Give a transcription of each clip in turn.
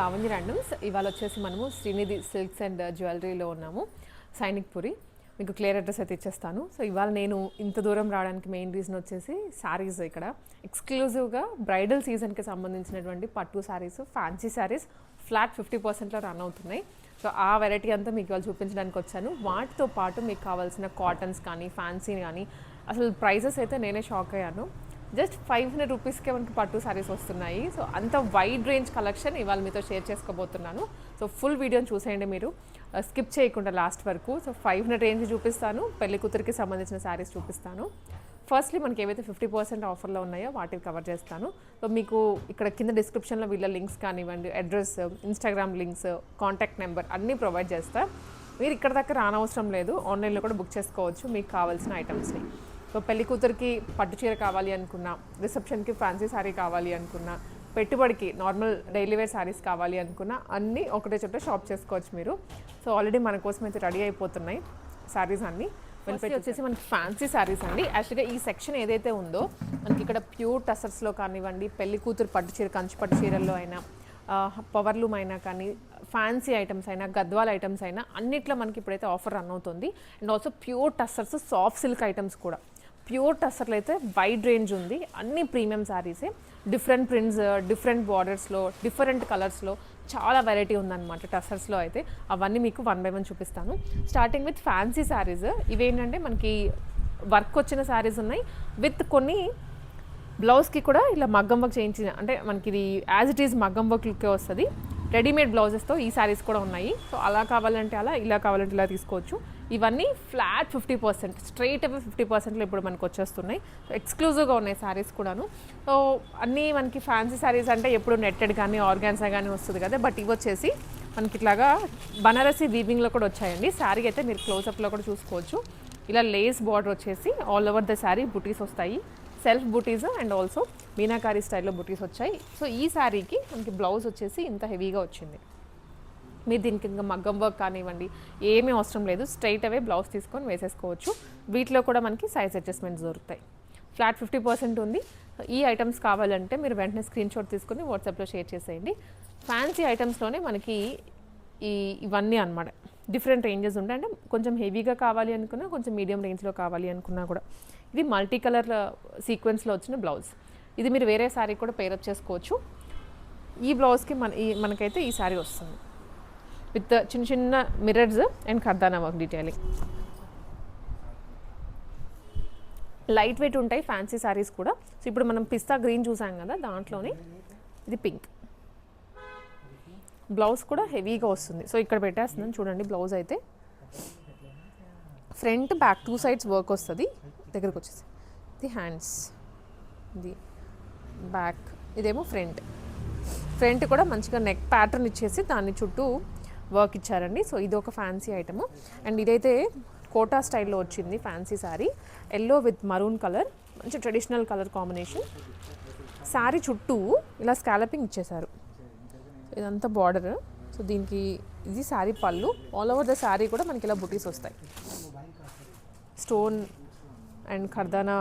Lavanya randoms. ఇవాళ వచ్చేసి మనము శ్రీనిధి సిల్క్స్ అండ్ జ్యువెలరీలో ఉన్నాము, సైనిక్పురి. మీకు క్లియర్ అడ్రస్ అయితే ఇచ్చేస్తాను. సో ఇవాళ నేను ఇంత దూరం రావడానికి మెయిన్ రీజన్ వచ్చేసి శారీస్. ఇక్కడ ఎక్స్క్లూజివ్గా బ్రైడల్ సీజన్కి సంబంధించినటువంటి పట్టు శారీస్, ఫ్యాన్సీ శారీస్ ఫ్లాట్ 50%లో రన్ అవుతున్నాయి. సో ఆ వెరైటీ అంతా మీకు ఇవాళ చూపించడానికి వచ్చాను. వాటితో పాటు మీకు కావాల్సిన కాటన్స్ కానీ, ఫ్యాన్సీ కానీ, అసలు ప్రైజెస్ అయితే నేనే షాక్ అయ్యాను. జస్ట్ 500 రూపీస్కే మనకి పట్టు శారీస్ వస్తున్నాయి. సో అంత వైడ్ రేంజ్ కలెక్షన్ ఇవాళ మీతో షేర్ చేసుకోబోతున్నాను. సో ఫుల్ వీడియోని చూసేయండి మీరు, స్కిప్ చేయకుండా లాస్ట్ వరకు. సో 500 రేంజ్ చూపిస్తాను, పెళ్లి కూతురికి సంబంధించిన శారీస్ చూపిస్తాను. ఫస్ట్లీ మనకి ఏవైతే 50% ఆఫర్లో ఉన్నాయో వాటిని కవర్ చేస్తాను. సో మీకు ఇక్కడ కింద డిస్క్రిప్షన్లో వీళ్ళ లింక్స్ కానివ్వండి, address, Instagram links, contact number అన్నీ ప్రొవైడ్ చేస్తా. మీరు ఇక్కడ దాకా రానవసరం లేదు, ఆన్లైన్లో కూడా బుక్ చేసుకోవచ్చు మీకు కావాల్సిన ఐటమ్స్ని. సో పెళ్లి కూతురికి పట్టు చీర కావాలి అనుకున్నా, రిసెప్షన్కి ఫ్యాన్సీ శారీ కావాలి అనుకున్నా, పెట్టుబడికి నార్మల్ డైలీ వేర్ శారీస్ కావాలి అనుకున్నా అన్నీ ఒకటే చోట షాప్ చేసుకోవచ్చు మీరు. సో ఆల్రెడీ మన కోసం అయితే రెడీ అయిపోతున్నాయి శారీస్ అన్నీ. వచ్చేసి మనకి ఫ్యాన్సీ శారీస్ అండి. యాక్చువల్గా ఈ సెక్షన్ ఏదైతే ఉందో మనకి ఇక్కడ ప్యూర్ టసర్స్లో కానివ్వండి, పెళ్లి కూతురు పట్టు చీర, కంచి పట్టు చీరల్లో అయినా, పవర్లూమ్ అయినా కానీ, ఫ్యాన్సీ ఐటమ్స్ అయినా, గద్వాల్ ఐటమ్స్ అయినా అన్నిట్లో మనకి ఇప్పుడైతే ఆఫర్ రన్ అవుతుంది. And also pure tussars, soft silk items కూడా. ప్యూర్ టస్సర్లో అయితే వైడ్ రేంజ్ ఉంది, అన్ని ప్రీమియం శారీసే. డిఫరెంట్ ప్రింట్స్, డిఫరెంట్ బార్డర్స్లో, డిఫరెంట్ కలర్స్లో చాలా వెరైటీ ఉందన్నమాట టస్సర్స్లో అయితే. అవన్నీ మీకు 1 by 1 చూపిస్తాను. Starting with fancy saris. ఇవేంటంటే మనకి వర్క్ వచ్చిన శారీస్ ఉన్నాయి, విత్ కొన్ని బ్లౌజ్కి కూడా ఇలా మగ్గం వర్క్ చేయించిన, అంటే మనకి ఇది యాజ్ ఇట్ ఈజ్ మగ్గం వర్క్ లుక్కే వస్తుంది. రెడీమేడ్ బ్లౌజెస్తో ఈ శారీస్ కూడా ఉన్నాయి. సో అలా కావాలంటే అలా, ఇలా కావాలంటే ఇలా తీసుకోవచ్చు. ఇవన్నీ ఫ్లాట్ 50%, స్ట్రైట్ అవే 50%లో ఇప్పుడు మనకు వచ్చేస్తున్నాయి. సో ఎక్స్క్లూజివ్గా ఉన్నాయి శారీస్ కూడాను. సో అన్నీ మనకి ఫ్యాన్సీ శారీస్ అంటే ఎప్పుడు నెట్టెడ్ కానీ, ఆర్గాన్సా కానీ వస్తుంది కదా, బట్ ఇవి వచ్చేసి మనకి ఇట్లాగా బనారసీ వీవింగ్లో కూడా వచ్చాయండి. శారీ అయితే మీరు క్లోజప్లో కూడా చూసుకోవచ్చు. ఇలా లేస్ బార్డర్ వచ్చేసి ఆల్ ఓవర్ ద శారీ బుటీస్ వస్తాయి, self buttis and also meenakari స్టైల్లో బుటీస్ వచ్చాయి. సో ఈ శారీకి మనకి బ్లౌజ్ వచ్చేసి ఇంత హెవీగా వచ్చింది. మీరు దీనికి ఇంకా మగ్గం వర్క్ కానివ్వండి ఏమీ అవసరం లేదు, స్ట్రైట్ అవే బ్లౌజ్ తీసుకొని వేసేసుకోవచ్చు. వీటిలో కూడా మనకి సైజ్ అడ్జస్ట్మెంట్స్ దొరుకుతాయి. ఫ్లాట్ 50% ఉంది. ఈ ఐటమ్స్ కావాలంటే మీరు వెంటనే స్క్రీన్ షాట్ తీసుకొని వాట్సాప్లో షేర్ చేసేయండి. ఫ్యాన్సీ ఐటమ్స్లోనే మనకి ఇవన్నీ అన్నమాట డిఫరెంట్ రేంజెస్ ఉంటాయి. అంటే కొంచెం హెవీగా కావాలి అనుకున్నా, కొంచెం మీడియం రేంజ్లో కావాలి అనుకున్నా కూడా. ఇది మల్టీ కలర్ సీక్వెన్స్లో వచ్చిన బ్లౌజ్. ఇది మీరు వేరే శారీ కూడా పేరప్ చేసుకోవచ్చు. ఈ బ్లౌజ్కి మనకైతే ఈ శారీ వస్తుంది విత్ చిన్న చిన్న మిర్రర్స్ అండ్ ఖర్దానా వర్క్ డీటెయిలింగ్. లైట్ వెయిట్ ఉంటాయి ఫ్యాన్సీ శారీస్ కూడా. సో ఇప్పుడు మనం పిస్తా గ్రీన్ చూసాం కదా, దాంట్లోనే ఇది పింక్. బ్లౌజ్ కూడా హెవీగా వస్తుంది. సో ఇక్కడ పెట్టేస్తున్నాను చూడండి. బ్లౌజ్ అయితే ఫ్రంట్ బ్యాక్ 2 sides వర్క్ వస్తుంది. దగ్గరకు వచ్చేసి ఇది హ్యాండ్స్, ఇది బ్యాక్, ఇదేమో ఫ్రంట్ కూడా మంచిగా నెక్ ప్యాటర్న్ ఇచ్చేసి దాన్ని చుట్టూ వర్క్ ఇచ్చారండి. సో ఇది ఒక ఫ్యాన్సీ ఐటమ్. అండ్ ఇదైతే కోటా స్టైల్లో వచ్చింది fancy sari. Yellow with maroon colour, మంచి ట్రెడిషనల్ కలర్ కాంబినేషన్. శారీ చుట్టూ ఇలా స్కాలపింగ్ ఇచ్చేశారు. ఇదంతా బార్డర్. సో దీనికి ఇది శారీ పళ్ళు. ఆల్ ఓవర్ ద శారీ కూడా మనకి ఇలా బుటీస్ వస్తాయి. స్టోన్ అండ్ ఖర్దానా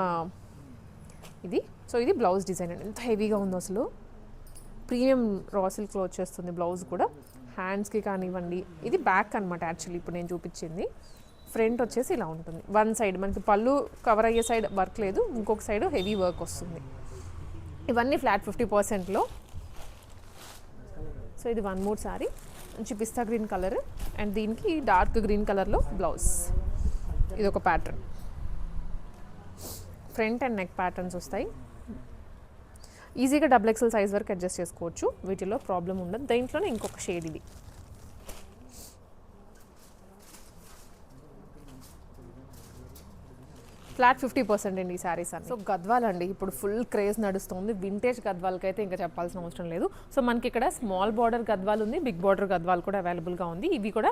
ఇది. సో ఇది బ్లౌజ్ డిజైన్ అండి. ఎంత హెవీగా ఉందో అసలు. ప్రీమియం రా సిల్క్లో వచ్చేస్తుంది బ్లౌజ్ కూడా. హ్యాండ్స్కి కానివ్వండి. ఇది బ్యాక్ అనమాట యాక్చువల్లీ ఇప్పుడు నేను చూపించింది. ఫ్రంట్ వచ్చేసి ఇలా ఉంటుంది. వన్ సైడ్ మనకి పళ్ళు కవర్ అయ్యే సైడ్ వర్క్ లేదు, ఇంకొక సైడ్ హెవీ వర్క్ వస్తుంది. ఇవన్నీ ఫ్లాట్ 50%లో. సో ఇది 1 more శారీ, మంచి పిస్తా గ్రీన్ కలర్ అండ్ దీనికి డార్క్ గ్రీన్ కలర్లో బ్లౌజ్. ఇది ఒక pattern. Front and neck patterns వస్తాయి. ఈజీగా XXL సైజ్ వరకు అడ్జస్ట్ చేసుకోవచ్చు, వీటిలో ప్రాబ్లం ఉండదు. దీంట్లోనే ఇంకొక షేడ్ ఇది. ఫ్లాట్ 50% అండి ఈ శారీస్ అన్ని. సో గద్వాల్ అండి ఇప్పుడు ఫుల్ క్రేజ్ నడుస్తుంది. వింటేజ్ గద్వాల్కి అయితే ఇంకా చెప్పాల్సిన అవసరం లేదు. సో మనకి ఇక్కడ స్మాల్ బార్డర్ గద్వాల్ ఉంది, బిగ్ బార్డర్ గద్వాల్ కూడా అవైలబుల్గా ఉంది. ఇవి కూడా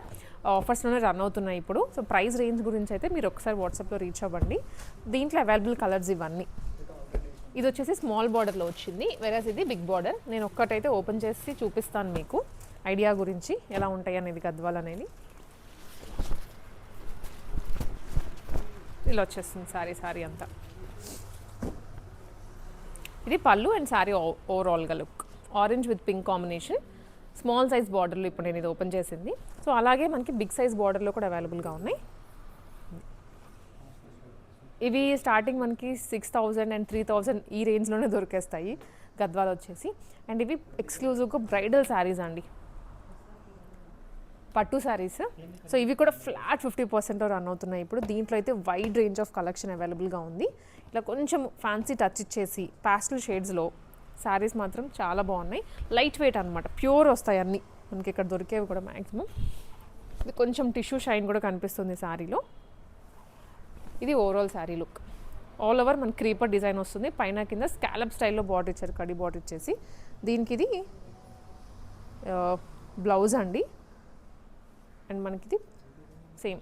ఆఫర్స్లోనే రన్ అవుతున్నాయి ఇప్పుడు. సో ప్రైస్ రేంజ్ గురించి అయితే మీరు ఒకసారి వాట్సాప్లో రీచ్ అవ్వండి. దీంట్లో అవైలబుల్ కలర్స్ ఇవన్నీ. ఇది వచ్చేసి స్మాల్ బార్డర్లో వచ్చింది, వెరాజ్ ఇది బిగ్ బార్డర్. నేను ఒక్కటైతే ఓపెన్ చేసి చూపిస్తాను మీకు ఐడియా గురించి ఎలా ఉంటాయి అనేది గద్వాల్ అనేది. ఇలా వచ్చేస్తుంది సారీ అంతా. ఇది పళ్ళు అండ్ శారీ ఓవరాల్గా look. Orange with pink combination. Small size బార్డర్లో ఇప్పుడు నేను ఇది ఓపెన్ చేసింది. సో అలాగే మనకి బిగ్ సైజ్ బార్డర్లో కూడా అవైలబుల్గా ఉన్నాయి. ఇవి స్టార్టింగ్ మనకి 6,000 అండ్ 3,000 ఈ రేంజ్లోనే దొరికేస్తాయి గద్వాలు వచ్చేసి. అండ్ ఇవి ఎక్స్క్లూజివ్గా బ్రైడల్ శారీస్ అండి, పట్టు శారీస్. సో ఇవి కూడా ఫ్లాట్ 50% రన్ అవుతున్నాయి ఇప్పుడు. దీంట్లో అయితే వైడ్ రేంజ్ ఆఫ్ కలెక్షన్ అవైలబుల్గా ఉంది. ఇలా కొంచెం ఫ్యాన్సీ టచ్ ఇచ్చేసి ప్యాస్టల్ షేడ్స్లో శారీస్ మాత్రం చాలా బాగున్నాయి. లైట్ వెయిట్ అనమాట, ప్యూర్ వస్తాయి అన్నీ మనకి ఇక్కడ దొరికేవి కూడా మ్యాక్సిమం. ఇది కొంచెం టిష్యూ షైన్ కూడా కనిపిస్తుంది శారీలో. ఇది overall sari look. All over మన క్రీపర్ డిజైన్ వస్తుంది, పైన కింద స్కాలప్ స్టైల్లో బార్డర్ ఇచ్చారు, కడి బార్డర్ ఇచ్చేసి. దీనికి ఇది బ్లౌజ్ అండి. అండ్ మనకిది సేమ్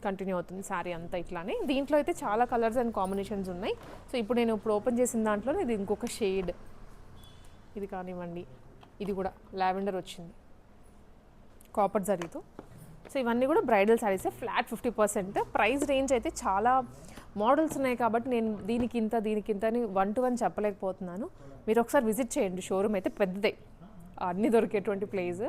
కంటిన్యూ అవుతుంది శారీ అంతా ఇట్లానే. దీంట్లో అయితే చాలా కలర్స్ అండ్ కాంబినేషన్స్ ఉన్నాయి. సో ఇప్పుడు నేను ఓపెన్ చేసిన దాంట్లో ఇది ఇంకొక షేడ్, ఇది కానివ్వండి, ఇది కూడా లావెండర్ వచ్చింది కాపర్ జరీతో. సో ఇవన్నీ కూడా బ్రైడల్ శారీసే, ఫ్లాట్ 50%. ప్రైస్ రేంజ్ అయితే చాలా మోడల్స్ ఉన్నాయి కాబట్టి నేను దీనికి ఇంత అని 1 to 1 చెప్పలేకపోతున్నాను. మీరు ఒకసారి విజిట్ చేయండి, షోరూమ్ అయితే పెద్దదే, అన్నీ దొరికేటువంటి ప్లేస్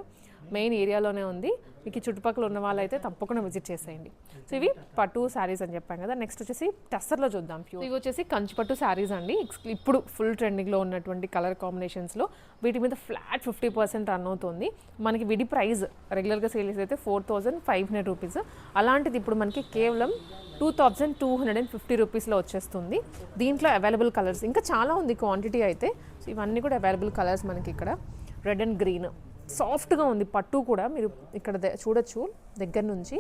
మెయిన్ ఏరియాలోనే ఉంది. మీకు చుట్టుపక్కల ఉన్న వాళ్ళైతే తప్పకుండా విజిట్ చేసేయండి. సో ఇవి పట్టు శారీస్ అని చెప్పాం కదా. నెక్స్ట్ వచ్చేసి టస్సర్లో చూద్దాం. ఇవి వచ్చేసి కంచిపట్టు శారీస్ అండి. ఇప్పుడు ఫుల్ ట్రెండింగ్లో ఉన్నటువంటి కలర్ కాంబినేషన్స్లో వీటి మీద ఫ్లాట్ 50% రన్ అవుతుంది. మనకి విడి ప్రైస్ రెగ్యులర్గా సేల్ అయితే 4,500 రూపీస్. అలాంటిది ఇప్పుడు మనకి కేవలం 2,250 రూపీస్లో వచ్చేస్తుంది. దీంట్లో అవైలబుల్ కలర్స్ ఇంకా చాలా ఉంది క్వాంటిటీ అయితే. సో ఇవన్నీ కూడా అవైలబుల్ కలర్స్ మనకి ఇక్కడ. రెడ్ అండ్ గ్రీన్ సాఫ్ట్గా ఉంది, పట్టు కూడా మీరు ఇక్కడ చూడొచ్చు. దగ్గర నుంచి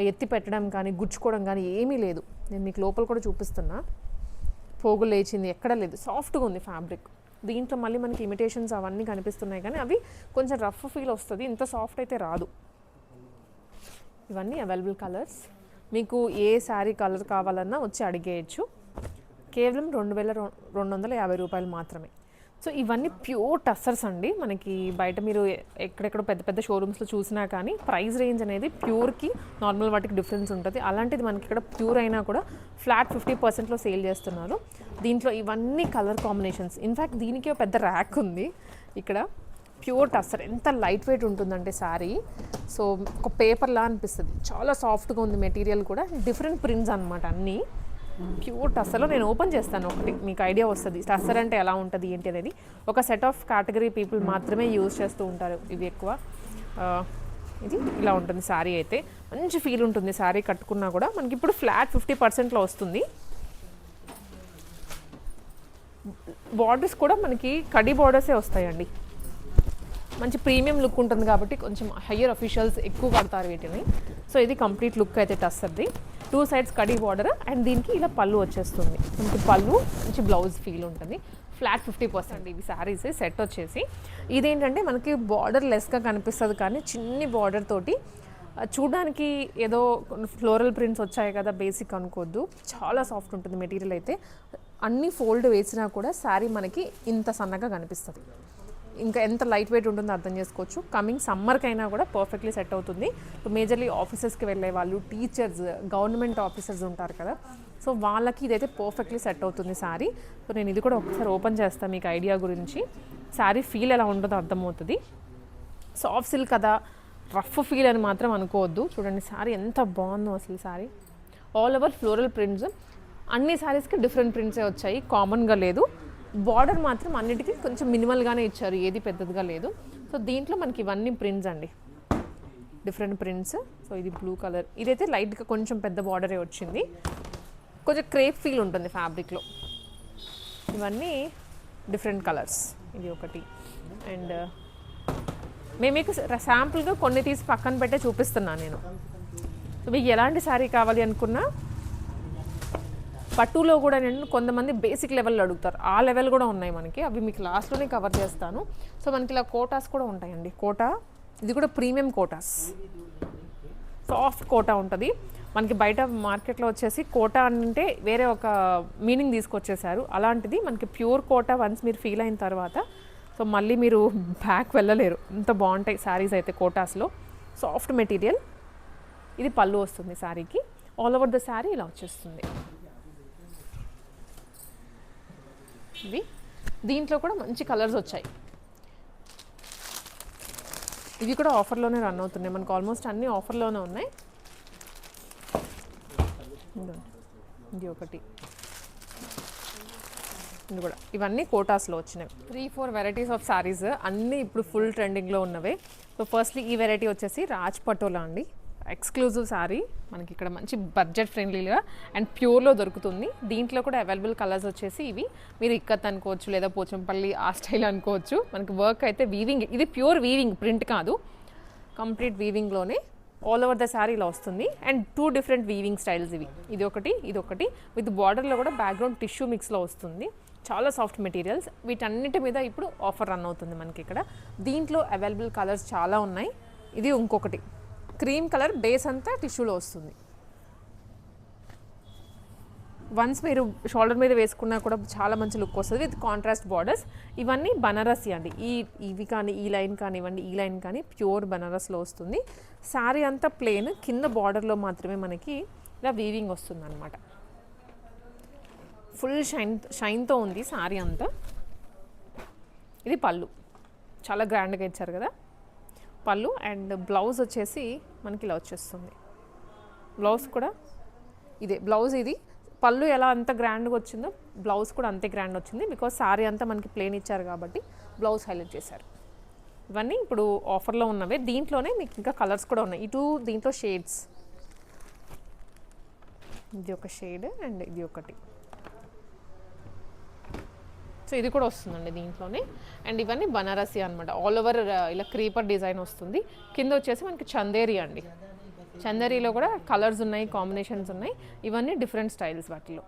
ఎత్తి పెట్టడం కానీ గుచ్చుకోవడం కానీ ఏమీ లేదు. నేను మీకు లోపల కూడా చూపిస్తున్నా, పోగు లేచింది ఎక్కడ లేదు, సాఫ్ట్గా ఉంది ఫ్యాబ్రిక్. దీంట్లో మళ్ళీ మనకి ఇమిటేషన్స్ అవన్నీ కనిపిస్తున్నాయి కానీ అవి కొంచెం రఫ్ ఫీల్ వస్తుంది, ఇంత సాఫ్ట్ అయితే రాదు. ఇవన్నీ అవైలబుల్ కలర్స్. మీకు ఏ శారీ కలర్ కావాలన్నా వచ్చి అడిగేయచ్చు. కేవలం 2,250 రూపాయలు మాత్రమే. సో ఇవన్నీ ప్యూర్ టస్సర్స్ అండి. మనకి బయట మీరు ఎక్కడెక్కడ పెద్ద పెద్ద షోరూమ్స్లో చూసినా కానీ ప్రైస్ రేంజ్ అనేది ప్యూర్కి నార్మల్ వాటికి డిఫరెన్స్ ఉంటుంది. అలాంటిది మనకి ఇక్కడ ప్యూర్ అయినా కూడా ఫ్లాట్ 50%లో సేల్ చేస్తున్నారు. దీంట్లో ఇవన్నీ కలర్ కాంబినేషన్స్. ఇన్ఫ్యాక్ట్ దీనికి పెద్ద ర్యాక్ ఉంది ఇక్కడ. ప్యూర్ టస్సర్ ఎంత లైట్ వెయిట్ ఉంటుందంటే శారీ, సో ఒక పేపర్లా అనిపిస్తుంది. చాలా సాఫ్ట్గా ఉంది మెటీరియల్ కూడా. డిఫరెంట్ ప్రింట్స్ అనమాట అన్నీ. ప్యూర్ టస్సర్లో నేను ఓపెన్ చేస్తాను, ఒకటి మీకు ఐడియా వస్తుంది టస్సర్ అంటే ఎలా ఉంటుంది ఏంటి అనేది. ఒక సెట్ ఆఫ్ కేటగిరీ పీపుల్ మాత్రమే యూజ్ చేస్తూ ఉంటారు ఇవి ఎక్కువ. ఇది ఇలా ఉంటుంది శారీ అయితే, మంచి ఫీల్ ఉంటుంది శారీ కట్టుకున్నా కూడా. మనకి ఇప్పుడు ఫ్లాట్ 50%లో వస్తుంది. బార్డర్స్ కూడా మనకి కడి బార్డర్సే వస్తాయండి. మంచి ప్రీమియం లుక్ ఉంటుంది కాబట్టి కొంచెం హయ్యర్ అఫీషియల్స్ ఎక్కువ వాడతారు వీటిని. సో ఇది కంప్లీట్ లుక్ అయితే టస్సర్ది. 2 sides కడి బార్డర్ అండ్ దీనికి ఇలా పళ్ళు వచ్చేస్తుంది. మనకి పళ్ళు మంచి బ్లౌజ్ ఫీల్ ఉంటుంది. ఫ్లాట్ 50% ఇవి శారీస్ సెట్ వచ్చేసి. ఇదేంటంటే మనకి బార్డర్ లెస్గా కనిపిస్తుంది కానీ చిన్ని బార్డర్ తోటి చూడడానికి ఏదో ఫ్లోరల్ ప్రింట్స్ వచ్చాయి కదా బేసిక్ అనుకోవద్దు. చాలా సాఫ్ట్ ఉంటుంది మెటీరియల్ అయితే. అన్ని ఫోల్డ్ వేసినా కూడా శారీ మనకి ఇంత సన్నగా కనిపిస్తుంది. ఇంకా ఎంత లైట్ వెయిట్ ఉంటుందో అర్థం చేసుకోవచ్చు. కమింగ్ సమ్మర్కైనా కూడా పర్ఫెక్ట్లీ సెట్ అవుతుంది. మేజర్లీ ఆఫీసెస్కి వెళ్ళే వాళ్ళు, టీచర్స్, గవర్నమెంట్ ఆఫీసర్స్ ఉంటారు కదా, సో వాళ్ళకి ఇదైతే పర్ఫెక్ట్లీ సెట్ అవుతుంది శారీ. సో నేను ఇది కూడా ఒకసారి ఓపెన్ చేస్తాను మీకు ఐడియా గురించి. శారీ ఫీల్ ఎలా ఉంటుందో అర్థమవుతుంది. సాఫ్ట్ సిల్క్ కదా, రఫ్ ఫీల్ అని మాత్రం అనుకోవద్దు. చూడండి శారీ ఎంత బాగుందో అసలు. Sari all over floral prints. అన్ని శారీస్కి డిఫరెంట్ ప్రింట్సే వచ్చాయి, కామన్గా లేదు. బార్డర్ మాత్రం అన్నిటికీ కొంచెం మినిమల్గానే ఇచ్చారు, ఏది పెద్దదిగా లేదు. సో దీంట్లో మనకి ఇవన్నీ ప్రింట్స్ అండి, డిఫరెంట్ ప్రింట్స్. సో ఇది బ్లూ కలర్, ఇదైతే లైట్గా కొంచెం పెద్ద బార్డరే వచ్చింది. కొంచెం క్రేప్ ఫీల్ ఉంటుంది ఫ్యాబ్రిక్లో. ఇవన్నీ డిఫరెంట్ కలర్స్. ఇది ఒకటి. అండ్ మేము మీకు శాంపుల్గా కొన్ని తీసి పక్కన పెట్టే చూపిస్తున్నాను నేను. సో మీకు ఎలాంటి శారీ కావాలి అనుకున్నా పట్టులో కూడా నేను కొంతమంది బేసిక్ లెవెల్లో అడుగుతారు, ఆ లెవెల్ కూడా ఉన్నాయి మనకి. అవి మీకు లాస్ట్లోనే కవర్ చేస్తాను. సో మనకి ఇలా కోటాస్ కూడా ఉంటాయండి. కోటా, ఇది కూడా ప్రీమియం కోటాస్, సాఫ్ట్ కోటా ఉంటుంది మనకి. బయట మార్కెట్లో వచ్చేసి కోటా అంటే వేరే ఒక మీనింగ్ తీసుకొచ్చేసారు. అలాంటిది మనకి ప్యూర్ కోటా వన్స్ మీరు ఫీల్ అయిన తర్వాత సో మళ్ళీ మీరు బ్యాక్ వెళ్ళలేరు, అంత బాగుంటాయి శారీస్ అయితే కోటాస్లో. Soft material. ఇది పళ్ళు వస్తుంది శారీకి. ఆల్ ఓవర్ ద శారీ ఇలా వచ్చేస్తుంది. ఇవి దీంట్లో కూడా మంచి కలర్స్ వచ్చాయి. ఇవి కూడా ఆఫర్లోనే రన్ అవుతున్నాయి మనకు, ఆల్మోస్ట్ అన్నీ ఆఫర్లోనే ఉన్నాయి. ఇది ఒకటి, ఇది కూడా, ఇవన్నీ కోటాస్లో వచ్చినాయి. 3-4 వెరైటీస్ ఆఫ్ శారీస్ అన్నీ ఇప్పుడు ఫుల్ ట్రెండింగ్లో ఉన్నవే. సో ఫస్ట్లీ ఈ వెరైటీ వచ్చేసి రాజ్ పటోలా అండి, ఎక్స్క్లూజివ్ శారీ మనకి ఇక్కడ మంచి బడ్జెట్ ఫ్రెండ్లీగా అండ్ ప్యూర్లో దొరుకుతుంది. దీంట్లో కూడా అవైలబుల్ కలర్స్ వచ్చేసి ఇవి, మీరు ఇక్కత్ అనుకోవచ్చు లేదా పోచంపల్లి ఆ స్టైల్ అనుకోవచ్చు. మనకి వర్క్ అయితే వీవింగ్, ఇది ప్యూర్ వీవింగ్, ప్రింట్ కాదు, కంప్లీట్ వీవింగ్లోనే ఆల్ ఓవర్ ద శారీ ఇలా వస్తుంది. అండ్ 2 డిఫరెంట్ వీవింగ్ స్టైల్స్ ఇవి, ఇది ఒకటి విత్ బార్డర్లో కూడా బ్యాక్గ్రౌండ్ టిష్యూ మిక్స్లో వస్తుంది. చాలా సాఫ్ట్ మెటీరియల్స్. వీటన్నిటి మీద ఇప్పుడు ఆఫర్ రన్ అవుతుంది మనకి ఇక్కడ. దీంట్లో అవైలబుల్ కలర్స్ చాలా ఉన్నాయి. ఇది ఇంకొకటి క్రీమ్ కలర్, బేస్ అంతా టిష్యూలో వస్తుంది. వన్స్ మీరు షోల్డర్ మీద వేసుకున్నా కూడా చాలా మంచి లుక్ వస్తుంది విత్ కాంట్రాస్ట్ బార్డర్స్. ఇవన్నీ బనారసి అండి, ఇవి కానీ ఈ లైన్ కానివ్వండి, ఈ లైన్ కానీ ప్యూర్ బనారస్లో వస్తుంది. శారీ అంతా ప్లెయిన్, కింద బార్డర్లో మాత్రమే మనకి ఇలా వీవింగ్ వస్తుంది అనమాట. ఫుల్ షైన్తో ఉంది శారీ అంతా. ఇది పళ్ళు, చాలా గ్రాండ్గా ఇచ్చారు కదా పళ్ళు. అండ్ బ్లౌజ్ వచ్చేసి మనకి ఇలా వచ్చేస్తుంది. బ్లౌజ్ కూడా ఇదే బ్లౌజ్, ఇది పళ్ళు ఎలా అంత గ్రాండ్గా వచ్చిందో బ్లౌజ్ కూడా అంతే గ్రాండ్ వచ్చింది. బికాజ్ శారీ అంతా మనకి ప్లెయిన్ ఇచ్చారు కాబట్టి బ్లౌజ్ హైలైట్ చేశారు. ఇవన్నీ ఇప్పుడు ఆఫర్లో ఉన్నవే. దీంట్లోనే మీకు ఇంకా కలర్స్ కూడా ఉన్నాయి. దీంట్లో షేడ్స్, ఇది ఒక షేడ్ అండ్ ఇది ఒకటి. సో ఇది కూడా వస్తుందండి దీంట్లోనే. అండ్ ఇవన్నీ బనారసి అనమాట, ఆల్ ఓవర్ ఇలా క్రీపర్ డిజైన్ వస్తుంది. కింద వచ్చేసి మనకి చందేరి అండి, చందేరిలో కూడా కలర్స్ ఉన్నాయి, కాంబినేషన్స్ ఉన్నాయి. ఇవన్నీ డిఫరెంట్ స్టైల్స్ వాటిలో.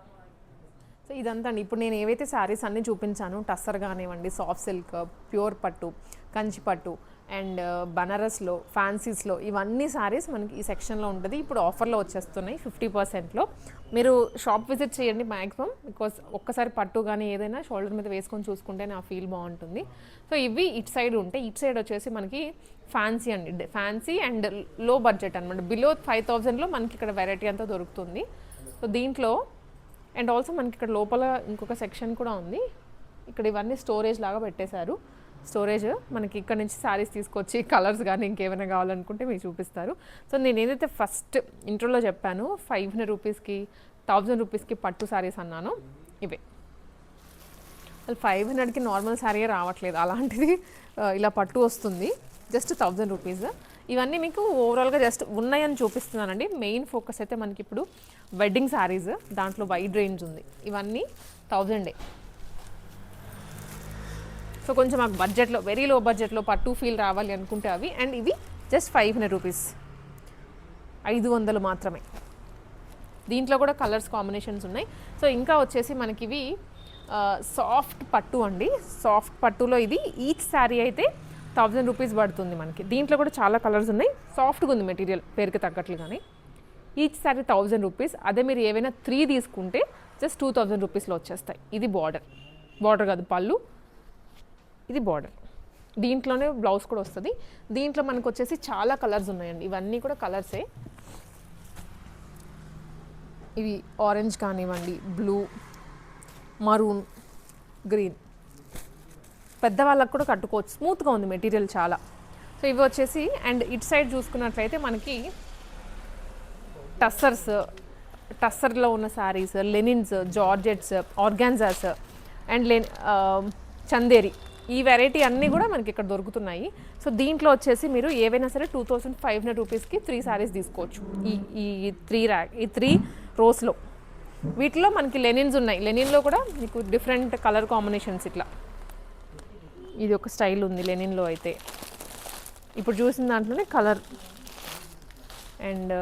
సో ఇదంతా అండి ఇప్పుడు నేను ఏవైతే శారీస్ అన్నీ చూపించాను, టస్సర్ కానివ్వండి, సాఫ్ట్ సిల్క్, ప్యూర్ పట్టు, కంచి పట్టు అండ్ బనారస్లో, ఫ్యాన్సీస్లో, ఇవన్నీ శారీస్ మనకి ఈ సెక్షన్లో ఉంటుంది. ఇప్పుడు ఆఫర్లో వచ్చేస్తున్నాయి 50%లో. మీరు షాప్ విజిట్ చేయండి మ్యాక్సిమం, బికాస్ ఒక్కసారి పట్టు కానీ ఏదైనా షోల్డర్ మీద వేసుకొని చూసుకుంటే నా ఫీల్ బాగుంటుంది. సో ఇవి ఇటు సైడ్ ఉంటాయి. ఇటు సైడ్ వచ్చేసి మనకి ఫ్యాన్సీ అండి, ఫ్యాన్సీ అండ్ లో బడ్జెట్ అనమాట. బిలో 5000లో మనకి ఇక్కడ వెరైటీ అంతా దొరుకుతుంది. సో దీంట్లో అండ్ ఆల్సో మనకి ఇక్కడ లోపల ఇంకొక సెక్షన్ కూడా ఉంది. ఇక్కడ ఇవన్నీ స్టోరేజ్ లాగా పెట్టేశారు. స్టోరేజ్ మనకి ఇక్కడ నుంచి శారీస్ తీసుకొచ్చి కలర్స్ కానీ ఇంకేమైనా కావాలనుకుంటే మీకు చూపిస్తారు. సో నేను ఏదైతే ఫస్ట్ ఇంట్రోలో చెప్పాను 500 రూపీస్కి 1000 రూపీస్కి పట్టు శారీస్ అన్నాను, ఇవే. అసలు 500కి నార్మల్ శారీ రావట్లేదు, అలాంటిది ఇలా పట్టు వస్తుంది జస్ట్ 1000 రూపీస్. ఇవన్నీ మీకు ఓవరాల్గా జస్ట్ ఉన్నాయని చూపిస్తున్నానండి. మెయిన్ ఫోకస్ అయితే మనకి ఇప్పుడు వెడ్డింగ్ శారీస్, దాంట్లో వైడ్ రేంజ్ ఉంది. ఇవన్నీ 1000. సో కొంచెం మాకు బడ్జెట్లో, వెరీ లో బడ్జెట్లో పట్టు ఫీల్ రావాలి అనుకుంటే అవి. అండ్ ఇవి జస్ట్ 500 రూపీస్, 500 మాత్రమే. దీంట్లో కూడా కలర్స్ కాంబినేషన్స్ ఉన్నాయి. సో ఇంకా వచ్చేసి మనకి ఇవి సాఫ్ట్ పట్టు అండి. సాఫ్ట్ పట్టులో ఇది ఈచ్ శారీ అయితే 1000 రూపీస్ పడుతుంది మనకి. దీంట్లో కూడా చాలా కలర్స్ ఉన్నాయి. సాఫ్ట్గా ఉంది మెటీరియల్, పేరుకి తగ్గట్లు. కానీ ఈచ్ శారీ 1000 రూపీస్. అదే మీరు ఏవైనా 3 తీసుకుంటే జస్ట్ 2000 రూపీస్లో వచ్చేస్తాయి. ఇది బార్డర్ కాదు, పళ్ళు, ఇది బార్డర్. దీంట్లోనే బ్లౌజ్ కూడా వస్తుంది. దీంట్లో మనకు వచ్చేసి చాలా కలర్స్ ఉన్నాయండి. ఇవన్నీ కూడా కలర్సే. ఇవి ఆరెంజ్ కానివ్వండి, బ్లూ, మరూన్, గ్రీన్. పెద్దవాళ్ళకు కూడా కట్టుకోవచ్చు, స్మూత్గా ఉంది మెటీరియల్ చాలా. సో ఇవి వచ్చేసి అండ్ ఇటు సైడ్ చూసుకున్నట్లయితే మనకి టస్సర్లో ఉన్న saris, linens, georgettes, organzas and Chanderi, ఈ వెరైటీ అన్నీ కూడా మనకి ఇక్కడ దొరుకుతున్నాయి. సో దీంట్లో వచ్చేసి మీరు ఏవైనా సరే 2500 రూపీస్కి 3 శారీస్ తీసుకోవచ్చు. ఈ 3 రోస్లో. వీటిలో మనకి లెనిన్స్ ఉన్నాయి. లెనిన్లో కూడా మీకు డిఫరెంట్ కలర్ కాంబినేషన్స్. ఇట్లా ఇది ఒక స్టైల్ ఉంది లెనిన్లో అయితే. ఇప్పుడు చూసిన దాంట్లోనే కలర్. అండ్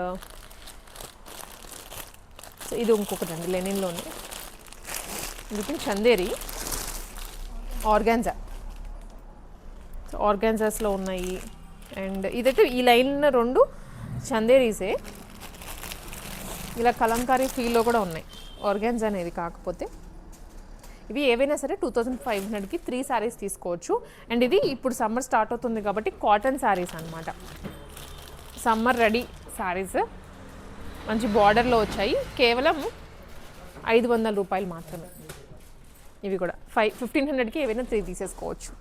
సో ఇది ఇంకొకటి అండి లెనిన్లోనే. ఇది చందేరి, ఆర్గాన్జా. సో ఆర్గాన్జాస్లో ఉన్నాయి. అండ్ ఇదైతే ఈ లైన్ 2 చందేరీసే. ఇలా కలంకారీ ఫీల్లో కూడా ఉన్నాయి, ఆర్గాన్జా అనేది. కాకపోతే ఇవి ఏవైనా సరే 2500కి 3 శారీస్ తీసుకోవచ్చు. అండ్ ఇది ఇప్పుడు సమ్మర్ స్టార్ట్ అవుతుంది కాబట్టి కాటన్ శారీస్ అనమాట. సమ్మర్ రెడీ శారీస్ మంచి బార్డర్లో వచ్చాయి. కేవలం 500 రూపాయలు మాత్రమే. ఇవి కూడా 1500కి ఏవైనా 3 తీసేసుకోవచ్చు.